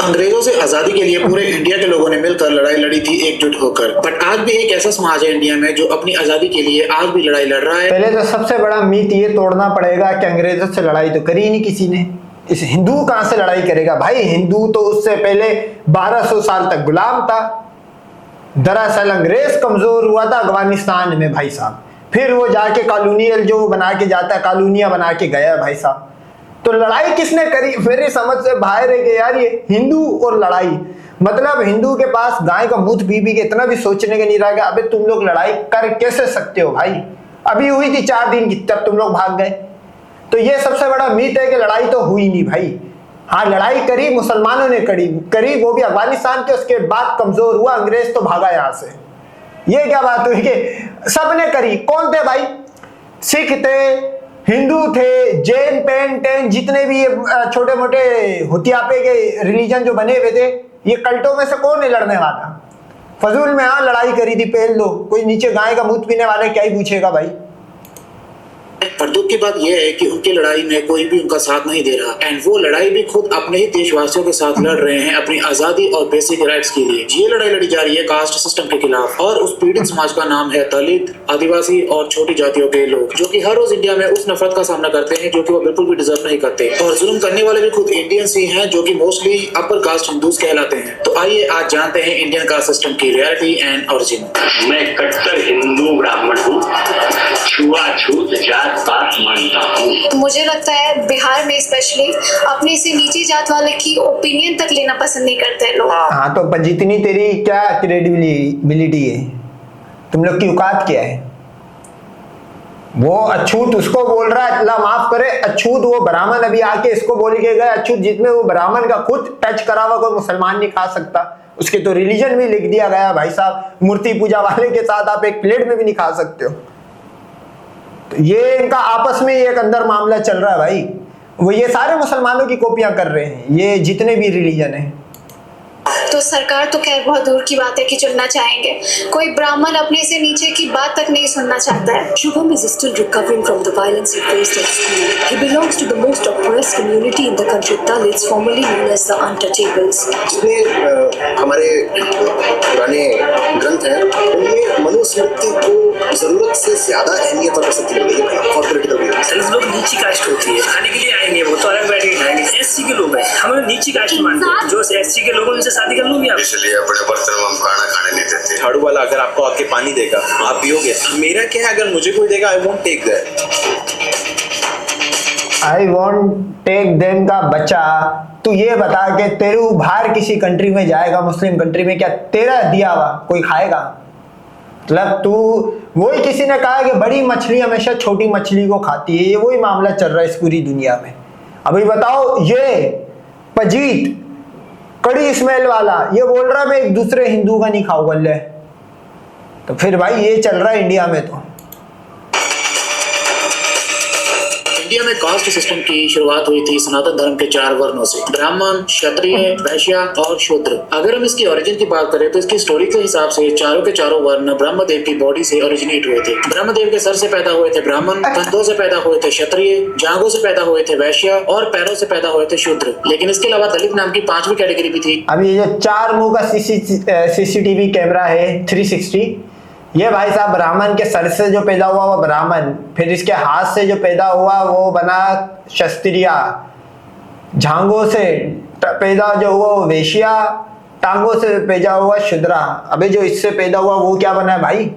अंग्रेजों से आजादी के लिए पूरे इंडिया के लोगों ने मिलकर लड़ाई लड़ी थी एकजुट होकर। बट आज भी एक ऐसा समाज है इंडिया में जो अपनी आजादी के लिए आज भी लड़ाई लड़ रहा है। पहले तो सबसे बड़ा मीथ ये तोड़ना पड़ेगा कि अंग्रेजों से लड़ाई तो करी नहीं किसी ने। इस हिंदू कहां से लड़ाई करेगा भाई? हिंदू तो उससे पहले 1200 साल तक गुलाम था। दरअसल अंग्रेज कमजोर हुआ था अफगानिस्तान में भाई साहब, फिर वो जाके कॉलोनियल जो बना के जाता है, कॉलोनियां बना के गया भाई साहब। तो लड़ाई किसने करी? मेरी समझ से बाहर है कि यार ये हिंदू और लड़ाई, मतलब हिंदू के पास गाय का मूत पी के इतना भी सोचने के नहीं रहा कि अबे तुम लोग लड़ाई कर कैसे सकते हो भाई? अभी हुई थी 4 दिन की, तब तुम लोग भाग गए। तो ये सबसे बड़ा मीथ है कि लड़ाई तो हुई नहीं भाई। हाँ, लड़ाई करी, मुसलमानों ने करी, वो भी अफगानिस्तान के। उसके बाद कमजोर हुआ, अंग्रेज तो भागा यहां से। ये क्या बात हुई कि सबने करी? कौन थे भाई? सिख थे, हिंदू थे, जैन पेन जितने भी छोटे मोटे हुतियापे के रिलीजन जो बने हुए थे, ये कल्टों में से कौन है लड़ने वाला? फजूल में हाँ लड़ाई करी थी, पेल लो। कोई नीचे गाय का मूत पीने वाले क्या ही पूछेगा भाई। पर दुख की बात यह है कि उनकी लड़ाई में कोई भी उनका साथ नहीं दे रहा, एंड वो लड़ाई भी खुद अपने ही देशवासियों के साथ लड़ रहे हैं अपनी आजादी और बेसिक राइट्स के लिए। ये लड़ाई लड़ी जा रही है कास्ट सिस्टम के खिलाफ, और उस पीड़ित समाज का नाम है दलित, आदिवासी और छोटी जातियों के लोग, जो कि हर रोज इंडिया में उस नफरत का सामना करते हैं जो कि वो बिल्कुल भी डिजर्व नहीं करते। और जुल्म करने वाले भी खुद इंडियंस ही हैं, जो कि मोस्टली अपर कास्ट हिंदूज कहलाते हैं। तो आइए आज जानते हैं इंडियन कास्ट सिस्टम की रियलिटी एंड ओरिजिन। मैं कट्टर हिंदू ब्राह्मण हूँ, छुआछूत जात पात मानता हूँ। मुझे लगता है बिहार में स्पेशली अपने से नीची जात वाले की ओपिनियन तक लेना पसंद नहीं करते लोग। हाँ, तो जितनी तेरी क्या क्रेडिबिलिटी है, तुम लोग की औकात क्या है? वो अछूत उसको बोल रहा है, अल्लाह माफ करे, अछूत वो ब्राह्मण अभी आके इसको बोल के गए अछूत, जिसमें वो ब्राह्मण का खुद टच करा हुआ कोई मुसलमान नहीं खा सकता। उसके तो रिलीजन भी लिख दिया गया भाई साहब, मूर्ति पूजा वाले के साथ आप एक प्लेट में भी नहीं खा सकते हो। तो ये इनका आपस में एक अंदर मामला चल रहा है भाई। वो ये सारे मुसलमानों की कॉपियां कर रहे हैं, ये जितने भी रिलीजन है। तो सरकार तो खैर बहुत दूर की बात है कि चुनना चाहेंगे, कोई ब्राह्मण अपने से नीचे की बात तक नहीं सुनना चाहता है। Shubham is still recovering from the violence he faced at school. He belongs to the most oppressed community in the country, Dalits, formerly known as the Untouchables. जितने हमारे पुराने ग्रंथ हैं उनमें मनुस्मृति को जरूरत से ज्यादा अहमियत और प्रसिद्धि मिल गई है। दलित लोग नीची कास्ट होती है, खाने के लिए आएंगे वो तो अलग बैठ के खाएंगे। एससी के लोग हैं, हमें नीची कास्ट मानते हैं। जो एससी के लोगों से शादी कर लूंगी आप, इसलिए अपने बर्तन में हम खाना खाने नहीं देते। झाड़ू वाला अगर आपको आके पानी देगा आप पियोगे? मेरा क्या है, अगर मुझे कोई देगा I won't take that. I want take them का बच्चा, तू ये बता के तेरू बाहर किसी कंट्री में जाएगा, मुस्लिम कंट्री में, क्या तेरा दिया हुआ कोई खाएगा? मतलब तू, वही किसी ने कहा कि बड़ी मछली हमेशा छोटी मछली को खाती है, ये वही मामला चल रहा है इस पूरी दुनिया में। अभी बताओ, ये पजीत कड़ी स्मेल वाला ये बोल रहा है मैं एक दूसरे हिंदू का नहीं खाऊंगा ले, तो फिर भाई ये चल रहा है इंडिया में। तो इंडिया में कास्ट सिस्टम की शुरुआत हुई थी सनातन धर्म के 4 वर्णों से, ब्राह्मण, क्षत्रिय, वैश्य और शूद्र। अगर हम इसकी ओरिजिन की बात करें तो इसकी स्टोरी के हिसाब से चारों के चारों वर्ण ब्रह्मदेव की बॉडी से ओरिजिनेट हुए थे। ब्रह्मदेव के सर से पैदा हुए थे ब्राह्मण, कंधों से पैदा हुए थे क्षत्रिय, जांघों से पैदा हुए थे वैश्य और पैरों से पैदा हुए थे शूद्र। लेकिन इसके अलावा दलित नाम की 5वीं कैटेगरी भी थी। अब ये जो 4 मुंह का सीसीटीवी कैमरा है 360, ये भाई साहब ब्राह्मण के सर से जो पैदा हुआ वो ब्राह्मण, फिर इसके हाथ से जो पैदा हुआ वो बना क्षत्रिय, जांघों से पैदा जो हुआ वो वैश्या, टांगों से पैदा हुआ शूद्रा। अबे जो इससे पैदा हुआ वो क्या बना है भाई?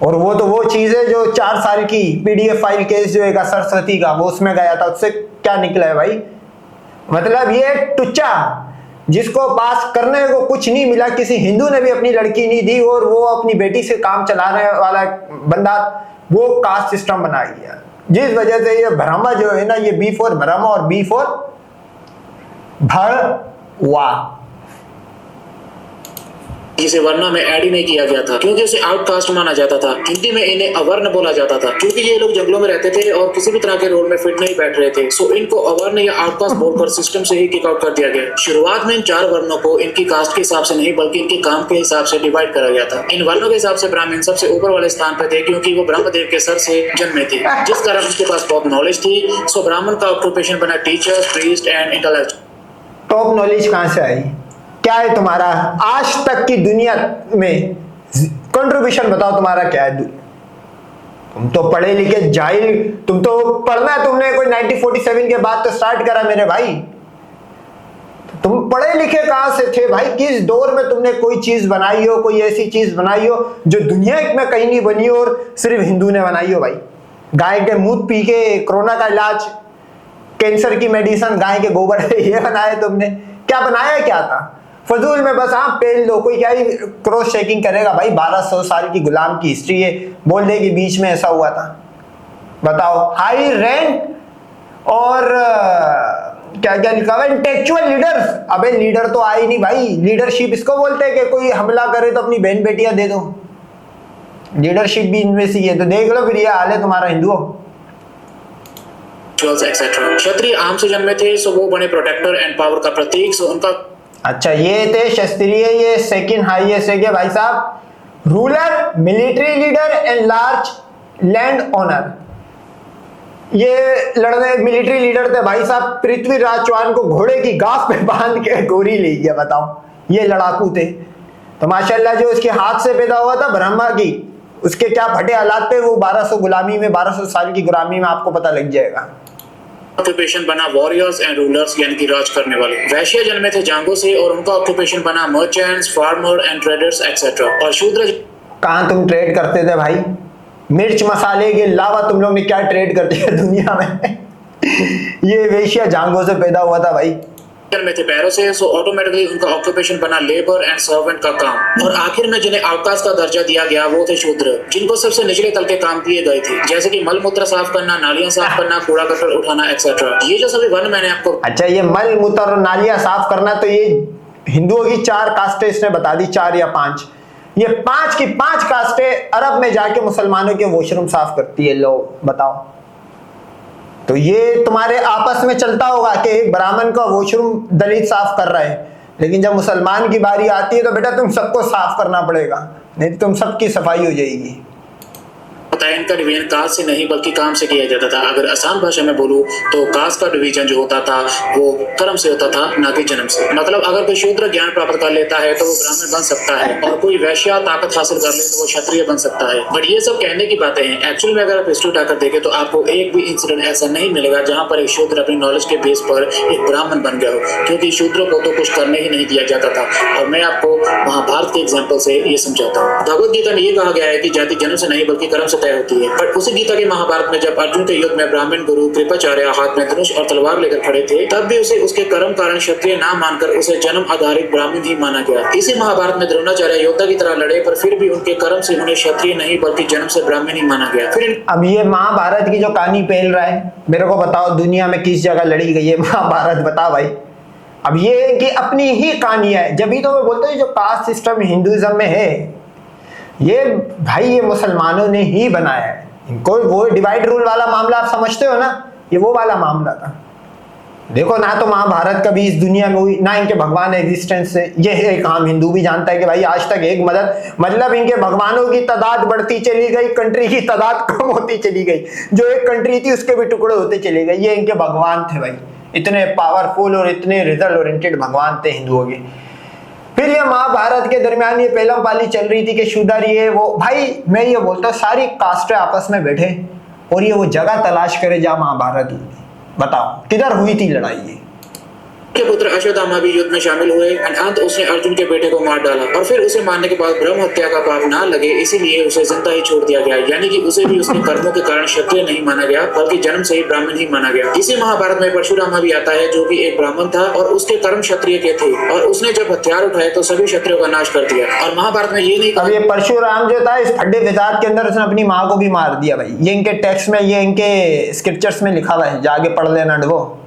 और वो तो वो चीज है जो 4 साल की PDF फाइल केस जो एक सरस्वती का वो उसमें गया था, उससे क्या निकला है भाई? मतलब ये टुच्चा जिसको पास करने को कुछ नहीं मिला, किसी हिंदू ने भी अपनी लड़की नहीं दी, और वो अपनी बेटी से काम चलाने वाला बंदा वो कास्ट सिस्टम बना गया, जिस वजह से ये ब्रह्मा जो है ना, ये B फॉर ब्रह्मा और B फॉर भड़वा, जिसे वर्णा में ऐड ही नहीं किया गया था क्योंकि उसे आउटकास्ट माना जाता था। हिंदी में इन्हें अवर्ण बोला जाता था क्योंकि ये लोग जंगलों में रहते थे और किसी भी तरह के रोल में फिट नहीं बैठ रहे थे। सो इनको अवर्ण या आउटकास्ट बोलकर सिस्टम से ही किक आउट कर दिया गया। शुरुआत में इन 4 वर्णों को इनकी कास्ट के हिसाब से नहीं बल्कि इनके काम के हिसाब से डिवाइड करा गया था। इन वर्णों के हिसाब से ब्राह्मण सबसे ऊपर वाले स्थान पे थे क्योंकि वो ब्रह्मदेव के सर से जन्मे थे, जिस कारण उनके पास बहुत नॉलेज थी। सो ब्राह्मण का ऑक्यूपेशन बना teacher, priest and intellectual. Top knowledge कहाँ से आई? क्या है तुम्हारा आज तक की दुनिया में कंट्रीब्यूशन? बताओ तुम्हारा क्या है? तुम तो पढ़े लिखे जाहिल, तुम तो पढ़ना तुमने कोई 1947 के बाद तो स्टार्ट करा मेरे भाई। तुम पढ़े लिखे कहां से थे भाई? किस दौर में तुमने कोई चीज बनाई हो, कोई ऐसी चीज बनाई हो जो दुनिया में कहीं नहीं बनी हो और सिर्फ हिंदू ने बनाई हो भाई? गाय के मूत्र पी के कोरोना का इलाज, कैंसर की मेडिसिन गाय के गोबर से ये बनाया तुमने? क्या बनाया क्या था? फजूल में बस हाँ पेल लो, कोई क्या ही क्रॉस चेकिंग करेगा भाई? 1200 साल की गुलाम की हिस्ट्री है, बोल दे कि बीच में ऐसा हुआ था। बताओ, हाई रैंक और क्या क्या लिखा हुआ, इंटेलेक्चुअल लीडर्स। अबे लीडर तो आए नहीं भाई, लीडरशिप इसको बोलते हैं कि कोई हमला करे तो अपनी बहन बेटियां दे दो। लीडरशिप भी इनमें से है, तो देख लो फिर ये हाल है तुम्हारा हिंदुओं। क्षत्रिय आम से जन्मे थे, सो वो बने प्रोटेक्टर एंड पावर का प्रतीक। सो उनका अच्छा ये थे क्षत्रिय, ये सेकंड हाईएस्ट है भाई साहब। Ruler, military leader and large land owner. ये लड़ने मिलिट्री लीडर थे भाई साहब। पृथ्वीराज चौहान को घोड़े की गाफ पे बांध के गोरी ले गया, बताओ। ये लड़ाकू थे। तो माशाल्लाह जो इसके हाथ से पैदा हुआ था ब्रह्मा की, उसके क्या फटे हालात थे, वो 1200 साल की गुलामी में आपको पता लग जाएगा। ऑक्यूपेशन बना वॉरियर्स एंड रूलर्स, यानी कि राज करने वाले। वैश्य जन्मे थे जांगो से और उनका ऑक्यूपेशन बना merchants, farmer and traders etcetera. और शूद्र कहाँ तुम ट्रेड करते थे भाई? मिर्च मसाले के अलावा तुम लोग ने क्या ट्रेड करते हैं दुनिया में? ये वैश्य जांगो से पैदा हुआ था भाई। में थे पैरों से, सो ऑटोमेटिकली उनका ऑक्यूपेशन बना लेबर एंड सर्वेंट का काम। और आखिर में जिन्हें आउटकास्ट का दर्जा दिया गया वो थे शूद्र, जिनको सबसे निचले तल के काम दिए गए थे, जैसे कि मल मूत्र साफ करना, नालियां साफ करना, कूड़ा करकट उठाना एक्सेट्रा। ये जो सभी वर्ण मैंने आपको अच्छा ये मल मूत्र और नालियां साफ करना, तो ये हिंदुओं की 4 कास्टें इसने बता दी, 4 या 5। ये 5 की 5 कास्टें अरब में जाके मुसलमानों के वॉशरूम साफ करती है। लो बताओ, तो ये तुम्हारे आपस में चलता होगा कि एक ब्राह्मण का वॉशरूम दलित साफ कर रहा है, लेकिन जब मुसलमान की बारी आती है तो बेटा तुम सबको साफ करना पड़ेगा, नहीं तो तुम सबकी सफाई हो जाएगी। इनका डिवीजन कास्ट से नहीं बल्कि काम से किया जाता था। अगर आसान भाषा में बोलूं तो कास्ट का डिवीजन जो होता था वो कर्म से होता था, ना कि जन्म से। मतलब अगर कोई शूद्र ज्ञान प्राप्त कर लेता है तो वो ब्राह्मण बन सकता है, और कोई वैश्य ताकत हासिल कर ले तो वो क्षत्रिय बन सकता है। बट ये सब कहने की बातें हैं। एक्चुअली में अगर आप हिस्ट्री उठाकर देखें तो आपको एक भी इंसिडेंट ऐसा नहीं मिलेगा जहाँ पर एक शूद्र अपनी नॉलेज के बेस पर एक ब्राह्मण बन गया हो, क्योंकि शूद्रों को तो कुछ करने ही नहीं दिया जाता था। और मैं आपको महाभारत के एग्जाम्पल से ये समझाता हूँ। भगवत गीता में ये कहा गया है कि जाति जन्म से नहीं बल्कि कर्म से तय होती है। बट उसी गीता के महाभारत में जब अर्जुन के युद्ध में ब्राह्मण गुरु कृपाचार्य हाथ में धनुष और तलवार लेकर खड़े थे, तब भी उसे उसके कर्म कारण क्षत्रिय ना मानकर उसे जन्म आधारित ब्राह्मण ही माना गया। इसी महाभारत में द्रोणाचार्य योद्धा की तरह लड़े, पर फिर भी उनके कर्म से उन्हें क्षत्रिय नहीं बल्कि जन्म से ब्राह्मण ही माना गया। फिर अब ये महाभारत की जो कहानी फैल रहा है, मेरे को बताओ दुनिया में किस जगह लड़ी गई है महाभारत? बता भाई। अब ये कि अपनी ही कहानियां है, जब भी तो मैं बोलता हूँ जो कास्ट सिस्टम हिंदुइज्म में है, ये भाई ये मुसलमानों ने ही बनाया है। इनको वो डिवाइड रूल वाला मामला आप समझते हो ना, ये वो वाला मामला था। देखो ना तो महाभारत कभी इस दुनिया में हुई, ना इनके भगवान एग्जिस्टेंस से। ये एक आम हिंदू भी जानता है कि भाई आज तक एक मतलब इनके भगवानों की तादाद बढ़ती चली गई, कंट्री की तादाद कम होती चली गई। जो एक कंट्री थी उसके भी टुकड़े होते चले गए। ये इनके भगवान थे भाई, इतने पावरफुल और इतने रिजल्ट ओरिएंटेड भगवान थे हिंदुओं के। फिर ये महाभारत के दरमियान ये पहला पाली चल रही थी कि शूदर ये वो। भाई मैं ये बोलता हूँ सारी कास्टें आपस में बैठे और ये वो जगह तलाश करे जहाँ महाभारत हुई। बताओ किधर हुई थी लड़ाई? ये के पुत्र अश्वत्थामा भी युद्ध में शामिल हुए। अंत उसने अर्जुन के बेटे को मार डाला, और फिर उसे मारने के बाद ब्रह्म हत्या का पाप ना लगे इसीलिए उसे जिंदा ही छोड़ दिया गया। यानी कि उसे भी उसके कर्मों के कारण क्षत्रिय नहीं माना गया बल्कि जन्म से ही ब्राह्मण ही माना गया। इसी महाभारत में परशुरामा भी आता है, जो कि एक ब्राह्मण था और उसके कर्म क्षत्रिय के थे, और उसने जब हथियार उठाए तो सभी क्षत्रियों का नाश कर दिया। और महाभारत में ये नहीं, अब ये परशुराम जो था इस फड्डे विजात के अंदर उसने अपनी माँ को भी मार दिया भाई। ये इनके टेक्स्ट में, ये इनके स्क्रिप्चर्स में लिखा हुआ है, जाके पढ़ लेना वो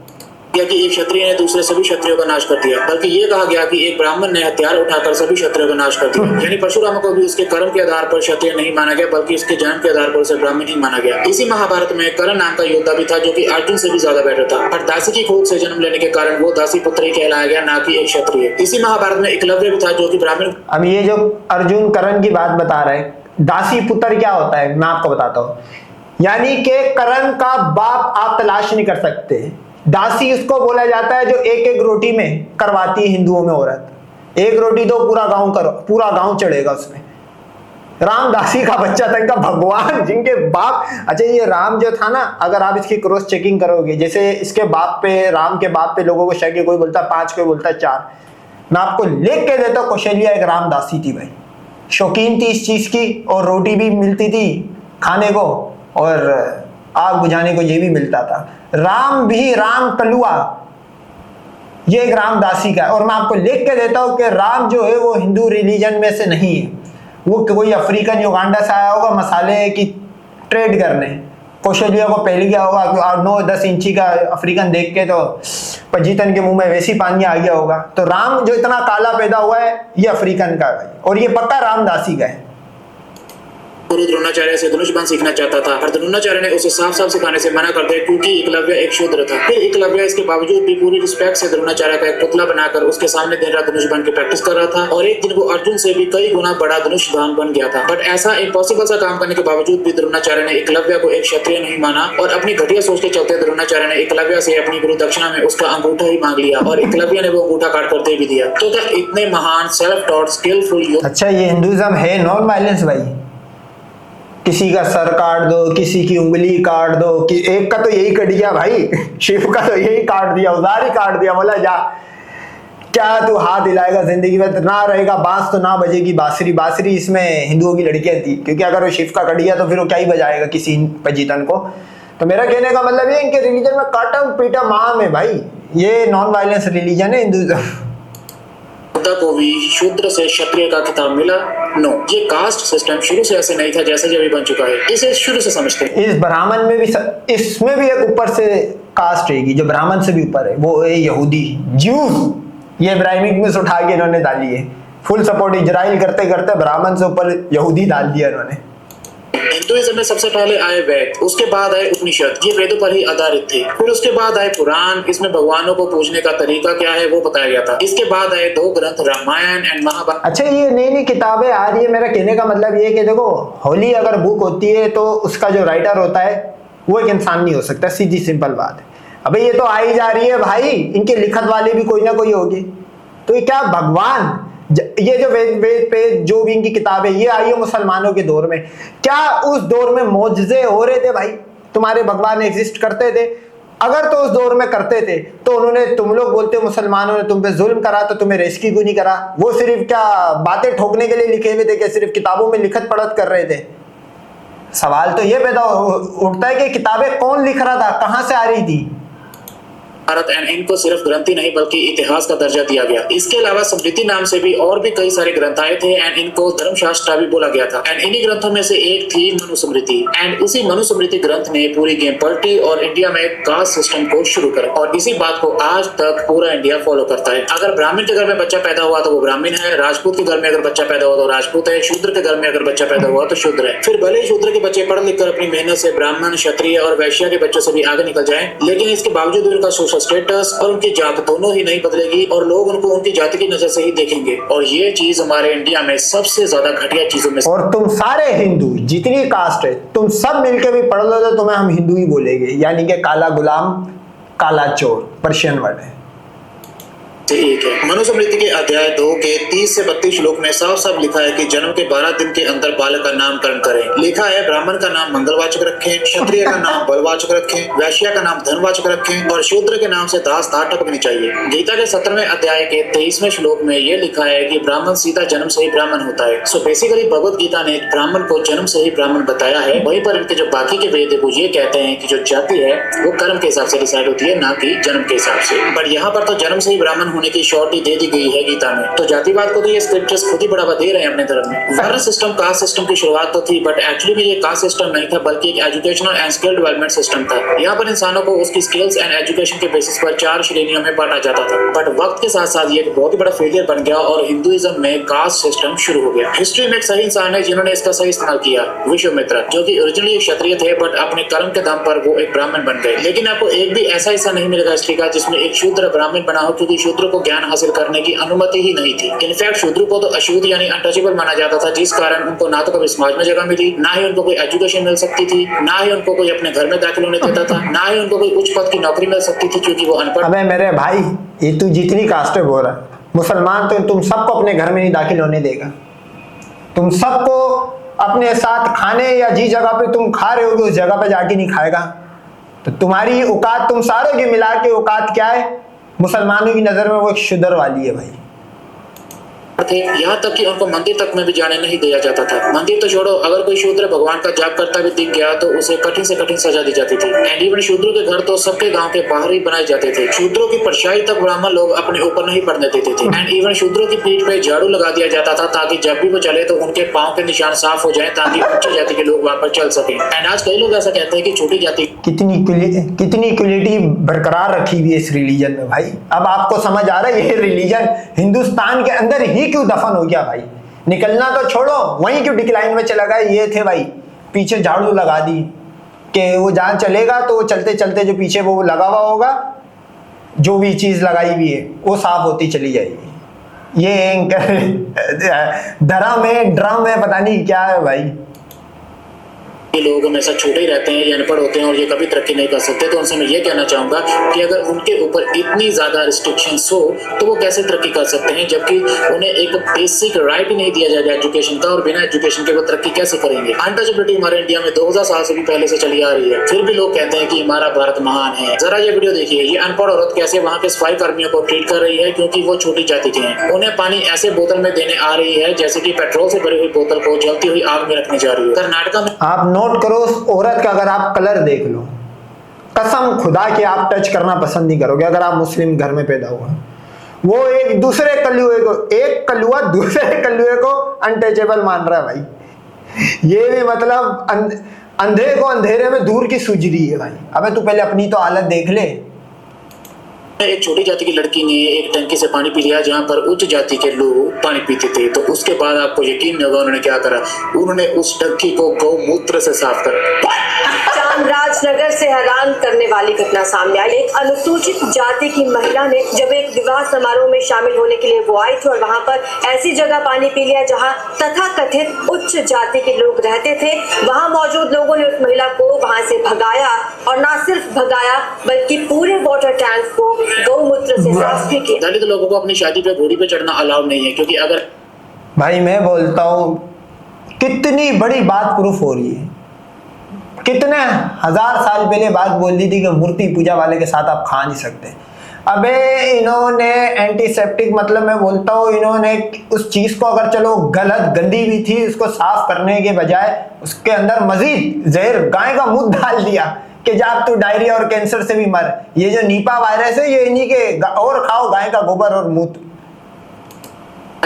कि एक क्षत्रिय ने दूसरे सभी क्षत्रियों का नाश कर दिया, बल्कि ये कहा गया कि एक ब्राह्मण ने हथियार उठाकर सभी क्षत्रियों का नाश कर दिया। यानी परशुराम को भी उसके कर्म के आधार पर क्षत्रिय नहीं माना गया बल्कि उसके जन्म के आधार पर उसे ब्राह्मण ही माना गया। इसी महाभारत में कर्ण नाम का योद्धा भी था, जो कि अर्जुन से भी ज्यादा बेटर था, पर दासी की कोख से जन्म लेने के कारण वो दासी पुत्र ही कहलाया गया, ना कि एक क्षत्रिय। इसी महाभारत में एकलव्य भी था, जो कि ब्राह्मण। अब ये जो अर्जुन कर्ण की बात बता रहे हैं, दासी पुत्र क्या होता है मैं आपको बताता हूँ। यानी कि कर्ण का बाप आप तलाश नहीं कर सकते, दासी उसको बोला जाता है जो एक एक रोटी में करवाती है हिंदुओं में औरत। एक रोटी तो पूरा गांव चढ़ेगा उसमें। राम दासी का बच्चा था, इनका भगवान, जिनके बाप। अच्छा, ये राम जो था ना, अगर आप इसकी क्रॉस चेकिंग करोगे, जैसे इसके बाप पे, राम के बाप पे लोगों को शक है, कोई बोलता है 5, कोई बोलता है 4। मैं आपको लिख के देता हूँ, कौशल्या एक राम दासी थी भाई, शौकीन थी इस चीज की, और रोटी भी मिलती थी खाने को और आग बुझाने को ये भी मिलता था। राम कलुआ, ये एक राम दासी का है। और मैं आपको लिख के देता हूं कि राम जो है वो हिंदू रिलीजन में से नहीं है, वो कोई अफ्रीकन युगांडा से आया होगा मसाले की ट्रेड करने। कौशल्या को पहले क्या होगा, 9-10 इंची का अफ्रीकन देख के तो पजीतन के मुंह में वैसी पानी आ गया होगा। तो राम जो इतना काला पैदा हुआ है, ये अफ्रीकन का है और ये पक्का रामदासी का है। गुरु द्रोणाचार्य से धनुष बाण सीखना चाहता था, पर द्रोणाचार्य ने उसे साफ साफ सिखाने से मना कर दिया क्योंकि एकलव्य एक शूद्र था। फिर एकलव्य इसके बावजूद भी पूरी रिस्पेक्ट से द्रोणाचार्य का एक पुतला बनाकर उसके सामने दिन रात धनुष बाण की प्रैक्टिस कर रहा था और एक दिन वो अर्जुन से भी कई गुना बड़ा धनुष बाण बन गया था। बट ऐसा इम्पॉसिबल सा काम करने के बावजूद भी द्रोणाचार्य ने एकलव्य को एक क्षत्रिय नहीं माना और अपनी घटिया सोच के चलते द्रोणाचार्य ने एकलव्य से अपनी गुरु दक्षिणा में उसका अंगूठा ही मांग लिया और एकलव्य ने वो अंगूठा काट कर दे भी दिया। तो क्या इतने महान सेल्फ टॉट स्किलफुल। अच्छा, ये हिंदुइज्म है नॉन वायलेंस भाई। किसी का सर काट दो, किसी की उंगली काट दो, कि एक का तो यही कट गया भाई, शिव का तो यही काट दिया, उधार ही काट दिया। बोला जा, क्या तू हाथ हिलाएगा जिंदगी में, ना रहेगा बांस तो ना बजेगी बांसुरी। बांसुरी इसमें हिंदुओं की लड़कियां थी, क्योंकि अगर वो शिव का कट गया तो फिर वो क्या ही बजाएगा किसी पजीतन को। तो मेरा कहने का मतलब ये, इनके रिलीजन में काटा पीटा माम है भाई। ये नॉन वायलेंस रिलीजन है हिंदुइज्म। को भी शूद्र से क्षत्रिय का खिताब मिला? नो, ये कास्ट सिस्टम शुरू से ऐसे नहीं था जैसे जब बन चुका है, इसे शुरू से समझते हैं। इस ब्राह्मण में भी, इसमें भी एक ऊपर से कास्ट रहेगी जो ब्राह्मण से भी ऊपर है, वो है यहूदी, ज्यूज। ये इब्राहिमिक में से उठा के इन्होंने डाली है। फुल सपोर्ट इजराइल करते करते ब्राह्मण से ऊपर यहूदी डाल दिया इन्होंने। हिंदुइज्म में सबसे पहले आए वेद, उसके बाद आए उपनिषद, ये वेदों पर ही आधारित थे। फिर उसके बाद आए पुराण, इसमें भगवानों को पूजने का तरीका क्या है वो बताया गया था। इसके बाद आए 2 ग्रंथ, रामायण एंड महाभारत। अच्छा, ये नई नई किताबें आ रही है। मेरा कहने का मतलब ये कि देखो, होली अगर बुक होती है तो उसका जो राइटर होता है वो एक इंसान नहीं हो सकता, सीधी सिंपल बात है। अबे ये तो आई जा रही है भाई, इनके लिखत वाले भी कोई ना कोई होगी। तो ये क्या भगवान, ये जो वेद पे जो भी इनकी किताबें ये आई है मुसलमानों के दौर में, क्या उस दौर में मौजज़े हो रहे थे भाई? तुम्हारे भगवान एग्जिस्ट करते थे? अगर तो उस दौर में करते थे तो उन्होंने, तुम लोग बोलते हो मुसलमानों ने तुम पे जुल्म करा, तो तुम्हें रेस्क्यू क्यों नहीं करा? वो सिर्फ क्या बातें ठोकने के लिए लिखे हुए थे, क्या सिर्फ किताबों में लिखत पढ़त कर रहे थे? सवाल तो ये पैदा उठता है कि किताबें कौन लिख रहा था, कहां से आ रही थी? भारत एंड इनको सिर्फ ग्रंथ ही नहीं बल्कि इतिहास का दर्जा दिया गया। इसके अलावा स्मृति नाम से भी और भी कई सारे ग्रंथ आए थे एंड इनको धर्मशास्त्र भी बोला गया था। एंड इन्हीं ग्रंथों में से एक थी मनुस्मृति। एंड उसी मनुस्मृति ग्रंथ ने पूरी गेम पलटी और इंडिया में कास्ट सिस्टम को शुरू करा और इसी बात को आज तक पूरा इंडिया फॉलो करता है। अगर ब्राह्मण के घर में बच्चा पैदा हुआ तो वो ब्राह्मण है, राजपूत के घर में अगर बच्चा पैदा हुआ तो राजपूत है, शूद्र के घर में अगर बच्चा पैदा हुआ तो शूद्र है। फिर भले ही शूद्र के बच्चे पढ़ लिख कर अपनी मेहनत से ब्राह्मण, क्षत्रिय और वैश्य के बच्चों से भी आगे निकल जाए, लेकिन इसके बावजूद उनका सोशल स्टेटस और उनकी जात दोनों ही नहीं बदलेगी और लोग उनको उनकी जाति की नजर से ही देखेंगे। और ये चीज हमारे इंडिया में सबसे ज्यादा घटिया चीजों में। और तुम सारे हिंदू जितनी कास्ट है, तुम सब मिलकर भी पढ़ लो तो तुम्हें हम हिंदू ही बोलेंगे, यानी कि काला गुलाम, काला चोर, पर्शियन वर्ड है। एक है मनुस्मृति के अध्याय 2 के 30 से 32 श्लोक में साफ साफ लिखा है कि जन्म के 12 दिन के अंदर बालक का नामकरण करें। लिखा है ब्राह्मण का नाम मंगलवाचक रखें, क्षत्रिय का नाम बलवाचक रखें, वैश्य का नाम धनवाचक रखें और शूद्र के नाम से दास दार टपकनी चाहिए। गीता के 17वें अध्याय के 23वें श्लोक में ये लिखा है कि ब्राह्मण सीधा जन्म से ही ब्राह्मण होता है। सो बेसिकली भगवत गीता ने ब्राह्मण को जन्म से ही ब्राह्मण बताया है। वहीं पर इनके जो बाकी के वेद है वो ये कहते हैं कि जो जाति है वो कर्म के हिसाब से डिसाइड होती है, ना कि जन्म के हिसाब से। बट यहाँ पर तो जन्म से ही ब्राह्मण होने की श्योरिटी दे दी गई है गीता में। तो जातिवाद को तो ये स्क्रिप्चर्स खुद ही बढ़ावा दे रहे हैं अपने धर्म में। वर्ण सिस्टम कास्ट सिस्टम की शुरुआत तो थी, बट एक्चुअली में ये कास्ट सिस्टम नहीं था बल्कि एक educational and skill development system था। यहाँ पर इंसानों को उसकी स्किल्स एंड एजुकेशन के बेसिस पर 4 श्रेणियों में बांटा जाता था। बट वक्त के साथ साथ ये बहुत ही बड़ा फेलियर बन गया और हिंदुइज्म में कास्ट सिस्टम शुरू हो गया। हिस्ट्री में एक सही इंसान है जिन्होंने इसका सही इस्तेमाल किया, विश्वामित्र, जो कि ओरिजिनली एक क्षत्रिय थे बट अपने कर्म के दम पर वो एक ब्राह्मण बन गए। लेकिन आपको एक भी ऐसा हिस्सा नहीं मिलेगा हिस्ट्री का जिसमें एक शूद्र ब्राह्मण बना हो, क्योंकि शूद्र को ज्ञान हासिल करने की अनुमति ही नहीं थी। इनफैक्ट शूद्र को तो अशुद्ध यानी अनटचेबल माना जाता था, जिस कारण उनको ना तो कभी समाज में जगह मिली, ना ही उनको कोई एजुकेशन मिल सकती थी, ना ही उनको कोई अपने घर में दाखिल होने देता था, ना ही उनको कोई उच्च पद की नौकरी मिल सकती थी क्योंकि वो अनपढ़। अबे मेरे भाई, ये तू जितनी कास्टें बोल रहा है, मुसलमान तो तुम सबको अपने घर में नहीं दाखिल होने देगा। तुम सबको अपने साथ खाने या जिस जगह पे तुम खा रहे होगे उस जगह पे जाके नहीं खाएगा। तो तुम्हारी औकात, तुम सारों की मिला के औकात क्या है? मुसलमानों की नजर में वो एक शुद्र वाली है भाई। थे, यहाँ तक कि उनको मंदिर तक में भी जाने नहीं दिया जाता था। मंदिर तो छोड़ो, अगर कोई शूद्र भगवान का जाप करता भी दिख गया तो उसे कठिन से कठिन सजा दी जाती थी। एंड इवन शूद्रों के घर तो सबके गांव के बाहर ही बनाए जाते थे। शूद्रों की परछाई तक ब्राह्मण लोग अपने ऊपर नहीं पड़ने देते थे। एंड इवन शूद्रों की पीठ पे झाड़ू लगा दिया जाता था ताकि जब भी वो चले तो उनके पाँव के निशान साफ हो जाए, ताकि उच्च जाति के लोग वहाँ पर चल सके। एंड आज कई लोग ऐसा कहते हैं कि छोटी जाति कितनी इक्वलिटी बरकरार रखी हुई है इस रिलीजन में भाई। अब आपको समझ आ रहा है ये रिलीजन हिंदुस्तान के अंदर ही क्यों दफन हो गया भाई? निकलना तो छोड़ो, वहीं क्यों डिक्लाइन में चला गया? ये थे भाई, पीछे झाड़ू लगा दी कि वो जहां चलेगा तो वो चलते चलते जो पीछे वो लगा हुआ होगा, जो भी चीज लगाई हुई है वो साफ होती चली जाएगी। ये ड्रम है पता नहीं क्या है भाई। लोग हमेशा छोटे ही रहते हैं या अनपढ़ होते हैं और ये कभी तरक्की नहीं कर सकते। तो उनसे मैं ये कहना चाहूंगा कि अगर उनके ऊपर इतनी ज्यादा रिस्ट्रिक्शंस हो तो वो कैसे तरक्की कर सकते हैं, जबकि उन्हें एक बेसिक राइट ही नहीं दिया जाएगा एजुकेशन का, और बिना एजुकेशन के वो तरक्की कैसे करेंगे? अनटचेबिलिटी हमारे इंडिया में 2000 साल से भी पहले से चली आ रही है, फिर भी लोग कहते हैं कि हमारा भारत महान है। जरा ये वीडियो देखिए, ये अनपढ़ औरत कैसे वहाँ के सफाई कर्मियों को ट्रीट कर रही है क्योंकि वो छोटी जाति के हैं। उन्हें पानी ऐसे बोतल में देने आ रही है जैसे कि पेट्रोल से भरी हुई बोतल को जलती हुई आग में रखने जा रही है। कर्नाटक में आप नोट करो उस औरत का, अगर आप कलर देख लो, कसम खुदा के आप टच करना पसंद नहीं करोगे अगर आप मुस्लिम घर में पैदा हुआ। वो एक दूसरे कल्लुए को, एक कल्लुआ दूसरे कल्लुए को अनटचेबल मान रहा है भाई। ये भी मतलब अंधे को अंधेरे में दूर की सूझ रही है भाई। अबे तू पहले अपनी तो हालत देख ले। एक छोटी जाति की लड़की ने एक टंकी से पानी पी लिया जहाँ पर उच्च जाति के लोग पानी पीते थे, तो उसके बाद आपको यकीन नहीं होगा उन्होंने क्या करा। उन्होंने उस टंकी को गौमूत्र से साफ करा। चामराजनगर से हैरान करने वाली घटना सामने आई। एक अनुसूचित जाति की महिला ने जब एक विवाह समारोह में शामिल होने के लिए वो आई थी और वहाँ पर ऐसी जगह पानी पी लिया जहाँ तथाकथित उच्च जाति के लोग रहते थे। वहाँ मौजूद लोगों ने उस महिला को वहाँ से भगाया, और न सिर्फ भगाया बल्कि पूरे वाटर टैंक को गौमूत्र से साफ भी किया। दलित लोगों को अपनी शादी पे घोड़ी पे चढ़ना अलाउड नहीं है, क्योंकि अगर भाई मैं बोलता हूँ कितनी बड़ी बात प्रूफ हो रही है। कितने 1000 साल पहले बात बोल दी थी कि मूर्ति पूजा वाले के साथ आप खा नहीं सकते। अबे इन्होंने एंटीसेप्टिक, मतलब मैं बोलता हूँ इन्होंने उस चीज को, अगर चलो गलत गंदी भी थी, उसको साफ करने के बजाय उसके अंदर मजीद जहर गाय का मुंह डाल दिया कि जब तू डायरिया और कैंसर से भी मर। ये जो नीपा वायरस है ये इन्हीं के, और खाओ गाय का गोबर और मूत्र।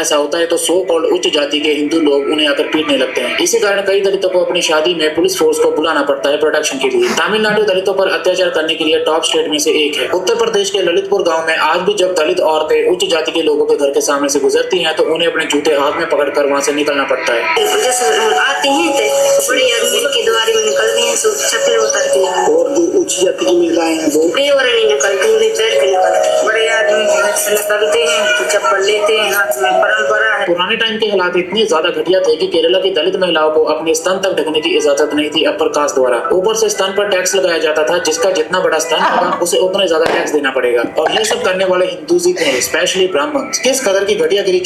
ऐसा होता है तो सो कॉल्ड उच्च जाति के हिंदू लोग उन्हें आकर पीटने लगते हैं। इसी कारण कई दलितों को अपनी शादी में पुलिस फोर्स को बुलाना पड़ता है प्रोटेक्शन के लिए। तमिलनाडु दलितों पर अत्याचार करने के लिए टॉप स्टेट में से एक है। उत्तर प्रदेश के ललितपुर गांव में आज भी जब दलित औरतें उच्च जाति के लोगों के घर के सामने से गुजरती हैं तो उन्हें अपने जूते हाथ में पकड़कर वहां से निकलना पड़ता है। आती हैं तो बड़ी आदमी के द्वारे में निकलती हैं, छतरी उतरती हैं, और जो उच्च जाति की महिलाएं हैं वो नहीं निकलती, उन्हें पैर के निकलती। बड़े आदमी से निकलते हैं तो चप्पल लेते हैं हाथ में, परंपरा है। पुराने टाइम के हालात इतने ज्यादा घटिया थे कि केरला की दलित महिलाओं को अपने स्तन तक ढकने की इजाजत नहीं थी अपर कास्ट द्वारा। ऊपर से स्तन पर टैक्स लगाया जाता था, जिसका जितना बड़ा स्तन होगा उसे उतना ज्यादा टैक्स देना पड़ेगा। और ये सब करने वाले हिंदू ही थे, स्पेशली ब्राह्मण। किस कदर की घटियागिरी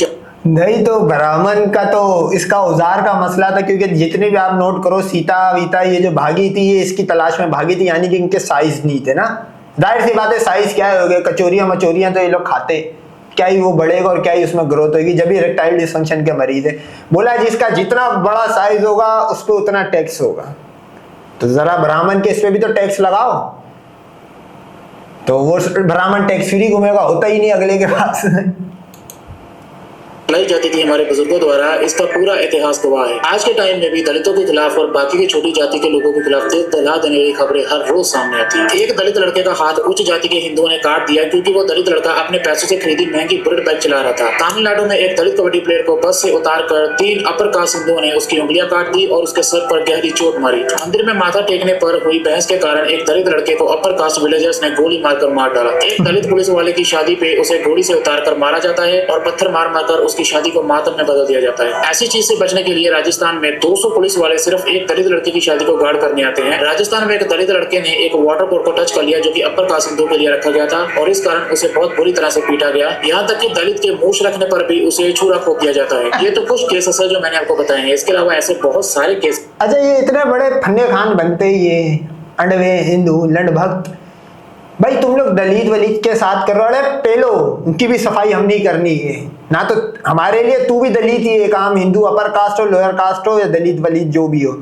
नहीं तो ब्राह्मण का तो इसका औजार का मसला था, क्योंकि जितने भी आप नोट करो सीता वीता ये जो भागी थी ये इसकी तलाश में भागी थी, यानी कि इनके साइज नहीं थे ना। जाहिर सी बात है साइज क्या हो गया, कचौरियां मचोरियां तो ये लोग खाते, क्या ही वो बढ़ेगा और क्या ही उसमें ग्रोथ होगी। जब भी इरेक्टाइल डिसफंक्शन के मरीज है, बोला जिसका जितना बड़ा साइज होगा उस पर उतना टैक्स होगा। तो जरा ब्राह्मण के इस पे भी तो टैक्स लगाओ, तो वो ब्राह्मण टैक्स फ्री घूमेगा, होता ही नहीं अगले के पास। लाई जाती थी हमारे बुजुर्गों द्वारा, इसका पूरा इतिहास गवाह है। आज के टाइम में भी दलितों के खिलाफ और बाकी की छोटी जाति के लोगों के खिलाफ दिल दहला देने वाली खबरें हर रोज सामने आती है। एक दलित लड़के का हाथ उच्च जाति के हिंदुओं ने काट दिया क्योंकि वो दलित लड़का अपने पैसों से खरीदी महंगी बुलेट बाइक चला रहा था। तमिलनाडु में एक दलित कबड्डी प्लेयर को बस से उतारकर 3 अपर कास्ट हिंदुओं ने उसकी उंगलियां काट दी और उसके सर पर गहरी चोट मारी। मंदिर में माथा टेकने पर हुई बहस के कारण एक दलित लड़के को अपर कास्ट विलेजर्स ने गोली मारकर मार डाला। एक दलित पुलिस वाले की शादी पे उसे गोली से उतारकर मारा जाता है और पत्थर मार मारकर उसकी शादी को मातम में बदल दिया जाता है। ऐसी चीज से बचने के लिए राजस्थान में 200 पुलिस वाले सिर्फ एक दलित लड़के की शादी को गार्ड करने आते हैं। राजस्थान में एक दलित लड़के ने एक वाटर बोर्ड को टच कर लिया जो कि अपर कास्ट हिंदुओं के लिए रखा गया था और इस कारण उसे बहुत बुरी तरह से पीटा गया। यहाँ तक कि दलित के मूछ रखने पर भी उसे छुरा खोप दिया जाता है। ये तो कुछ केसेस है जो मैंने आपको बताए हैं, इसके अलावा ऐसे बहुत सारे केस। अच्छा, ये इतने बड़े फन्ने खान बनते ये अंडवे हिंदू लंड भक्त, भाई तुम लोग दलित वलित के साथ कर रहे हो, पेलो उनकी भी सफाई हम नहीं करनी है ना। तो हमारे लिए तू भी दलित ही है, काम हिंदू अपर कास्ट हो लोअर कास्ट हो या दलित वलित जो भी हो।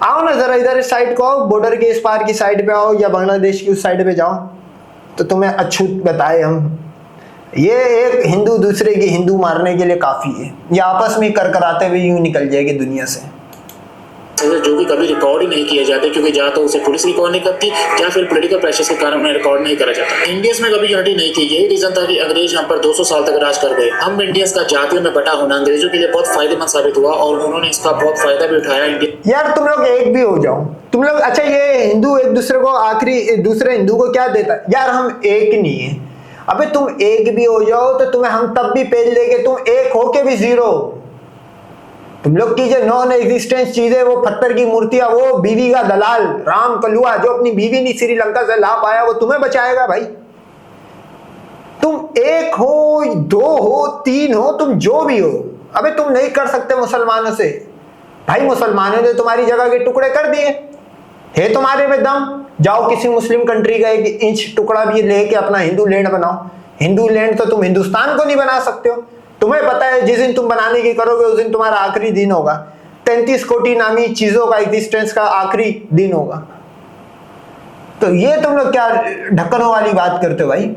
आओ ना जरा इधर इस साइड को आओ, बॉर्डर के इस पार की साइड पे आओ या बांग्लादेश की उस साइड पे जाओ तो तुम्हें अछूत बताए हम। ये एक हिंदू दूसरे की हिंदू मारने के लिए काफी है, ये आपस में कर कराते हुए यूं निकल जाएगी दुनिया से, जो कि कभी रिकॉर्ड ही नहीं किए जाते क्योंकि या तो उसे पुलिस रिकॉर्ड नहीं करती या फिर पॉलिटिकल प्रेशर के कारण उन्हें रिकॉर्ड नहीं करा जाता। इंडियंस में कभी यूनिटी नहीं थी, यही रीजन था कि अंग्रेज हम पर 200 साल तक राज कर गए। हम इंडियंस का जातियों में बटा होना अंग्रेजों के लिए बहुत फायदेमंद साबित हुआ और उन्होंने इसका बहुत फायदा भी उठाया। यार तुम लोग एक भी हो जाओ तुम लोग। अच्छा, ये हिंदू एक दूसरे को आखिरी दूसरे हिंदू को क्या देता है यार, हम एक नहीं है। अबे तुम एक भी हो जाओ तो तुम्हें हम तब भी पेल देंगे, तुम एक हो के भी जीरो। तुम लोग की जो नॉन एग्जिस्टेंस चीज है वो पत्थर की मूर्तियां, वो बीवी का दलाल राम कलुआ जो अपनी बीवी नहीं श्रीलंका से ला पाया वो तुम्हें बचाएगा भाई। तुम एक हो, 2 हो, 3 हो, तुम जो भी हो, अबे तुम नहीं कर सकते मुसलमानों से। भाई मुसलमानों ने तुम्हारी जगह के टुकड़े कर दिए, है तुम्हारे में दम, जाओ किसी मुस्लिम कंट्री का 1 इंच टुकड़ा भी लेके अपना हिंदू लैंड बनाओ। हिंदू लैंड तो तुम हिंदुस्तान को नहीं बना सकते हो। तुम्हें पता है जिस दिन तुम बनाने की करोगे उस दिन तुम्हारा आखिरी दिन होगा, 33 कोटि नामी चीजों का एग्जिस्टेंस का आखिरी दिन होगा। तो ये तुम लोग क्या ढक्कनों वाली बात करते हो भाई।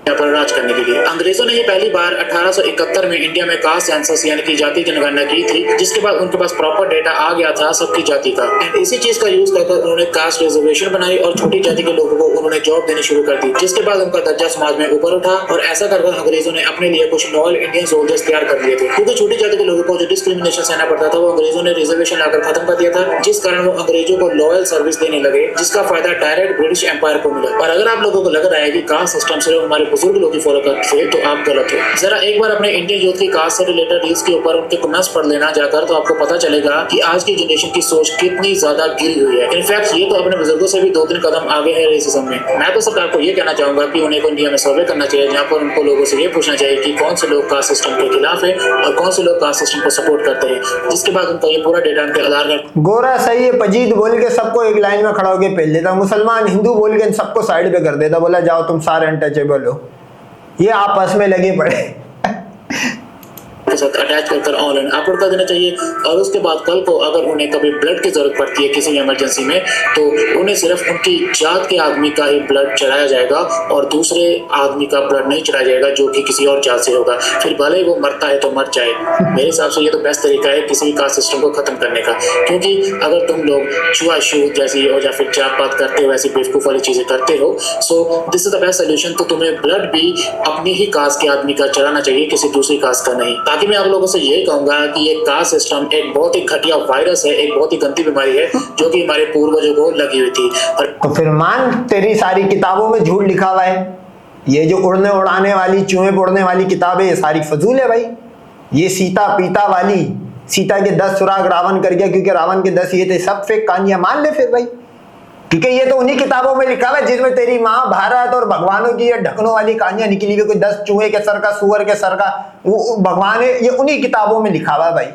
यहाँ पर राज करने के लिए अंग्रेजों ने ये पहली बार 1871 में इंडिया में कास्ट सेंसस यानी कि जाति जनगणना की थी, जिसके बाद उनके पास प्रॉपर डेटा आ गया था सबकी जाति का। इसी चीज का यूज करके उन्होंने कास्ट रिजर्वेशन बनाई और छोटी जाति के लोगों को उन्होंने जॉब देनी शुरू कर दी, जिसके बाद उनका दर्जा समाज में ऊपर उठा और ऐसा कर अंग्रेजों ने अपने लिए कुछ लॉयल इंडियन सोल्जर्स तैयार कर लिए थे। क्योंकि छोटी जाति के लोगों को जो डिस्क्रिमिनेशन सहना पड़ता था वो अंग्रेजों ने रिजर्वेशन लाकर खत्म कर दिया था, जिस कारण वो अंग्रेजों को लॉयल सर्विस देने लगे, जिसका फायदा डायरेक्ट ब्रिटिश एम्पायर को मिला। और अगर आप लोगों को लग रहा है कि कास्ट सिस्टम सिर्फ हमारे बुजुर्ग लोग ही फॉलो थे तो आप गलत हो। जरा एक बार अपने इंडियन यूथ की कास्ट से रिलेटेड रील्स के ऊपर उनके कमेंट्स पढ़ लेना जाकर, तो आपको पता चलेगा कि आज की जनरेशन की सोच कितनी ज्यादा गिरी हुई है। इनफैक्ट ये तो अपने बुजुर्गों से भी 2-3 कदम आगे है रेसिज्म में। मैं तो सरकार को ये कहना चाहूंगा कि उन्हें को इंडिया में सर्वे करना चाहिए, जहाँ पर उनको लोगों से ये पूछना चाहिए कि कौन से लोग कास्ट सिस्टम के खिलाफ है और कौन से लोग कास्ट सिस्टम को सपोर्ट करते हैं, जिसके बाद उनका ये पूरा डेटा उनके आधार कार्ड। गोरा सही है पजीद बोल के सबको एक लाइन में खड़ा होकर पहन लेता, मुसलमान हिंदू बोल के सबको साइड पे कर देता, बोला जाओ तुम सारे अनटचेबल हो। ये आपस में लगे पड़े के साथ अटैच कर ऑनलाइन अपलोड कर देना चाहिए। और उसके बाद कल को अगर उन्हें कभी ब्लड की जरूरत पड़ती है किसी इमरजेंसी में, तो उन्हें सिर्फ उनकी जात के आदमी का ही ब्लड चढ़ाया जाएगा और दूसरे आदमी का ब्लड नहीं चढ़ाया जाएगा जो कि किसी और जात से होगा। फिर भले ही वो मरता है तो मर जाए। मेरे हिसाब से ये तो बेस्ट तरीका है किसी भी कास्ट सिस्टम को खत्म करने का, क्योंकि अगर तुम लोग छुआछूत जैसी हो या फिर जात पात करते हो, ऐसी बेवकूफ वाली चीजें करते हो, so this is the best solution. तो तुम्हें ब्लड भी अपनी ही कास्ट के आदमी का चढ़ाना चाहिए, किसी दूसरी कास्ट का नहीं। ताकि मैं आप लोगों से ये कहूंगा कि ये कास्ट सिस्टम एक बहुत ही घटिया वायरस है, एक बहुत ही गंदी बीमारी है जो कि हमारे पूर्वजों को लगी हुई थी। तो फिर मान तेरी सारी किताबों में झूठ लिखा हुआ है, ये जो उड़ने उड़ाने वाली चूहे उड़ने वाली किताबें ये सारी फजूल है भाई। ये सीता पीता वाली, सीता के 10 सुराग रावण कर गया क्योंकि रावण के 10 ये थे, सब फेक कहानियां मान ले फिर भाई, क्योंकि ये तो उन्हीं किताबों में लिखा हुआ है जिसमें तेरी महाभारत और भगवानों की ये ढकनों वाली कहानियां निकली हुई, कोई 10 चूहे के सर का, सुअर के सर का वो भगवान है, ये उन्हीं किताबों में लिखा हुआ है भाई।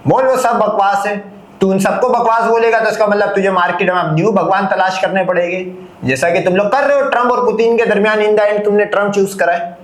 बोल वो सब बकवास है, तू उन सबको बकवास बोलेगा तो इसका मतलब तुझे मार्केट में न्यू भगवान तलाश करने पड़ेंगे, जैसा कि तुम लोग कर रहे हो। ट्रम्प और पुतिन के दरमियान इन द एंड तुमने ट्रम्प चूज करा है।